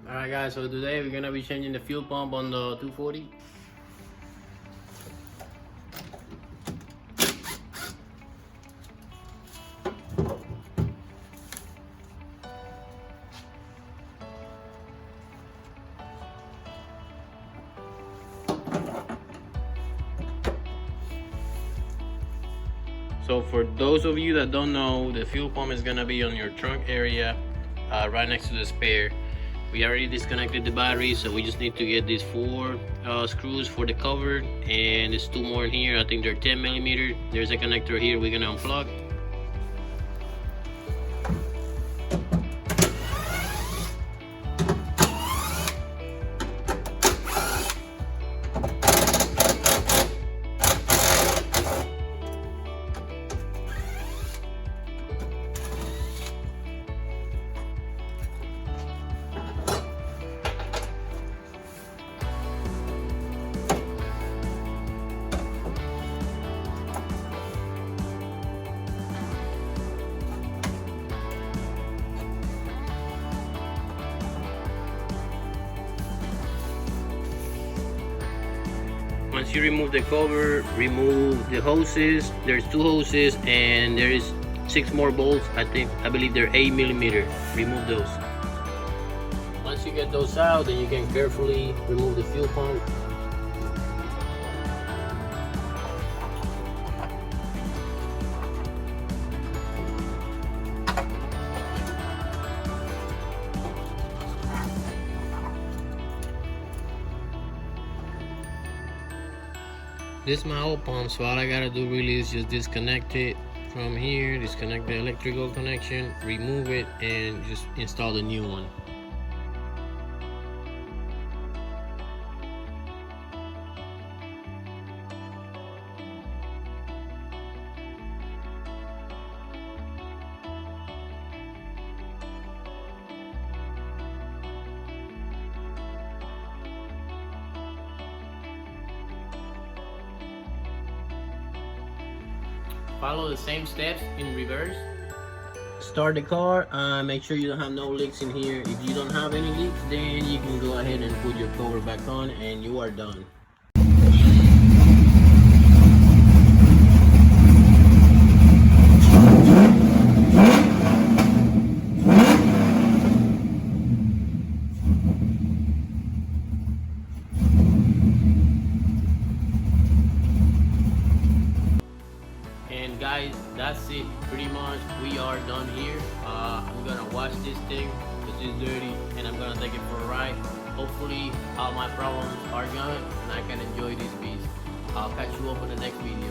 Alright guys, so today we're gonna be changing the fuel pump on the 240. So for those of you that don't know, the fuel pump is gonna be on your trunk area, right next to the spare. We already disconnected the battery, so we just need to get these 4 screws for the cover, and there's 2 more in here. I think they're 10 millimeter. There's a connector here we're gonna unplug. Once you remove the cover, remove the hoses. There's 2 hoses and there is 6 more bolts. I believe they're 8 millimeter. Remove those. Once you get those out, then you can carefully remove the fuel pump. This is my old pump, so all I gotta do really is just disconnect it from here, disconnect the electrical connection, remove it, and just install the new one. Follow the same steps in reverse. Start the car, make sure you don't have no leaks in here. If you don't have any leaks, then you can go ahead and put your cover back on and you are done. And guys, that's it. Pretty much we are done here. I'm gonna wash this thing because it's dirty, and I'm gonna take it for a ride. Hopefully all my problems are gone and I can enjoy this beast. I'll catch you up in the next video.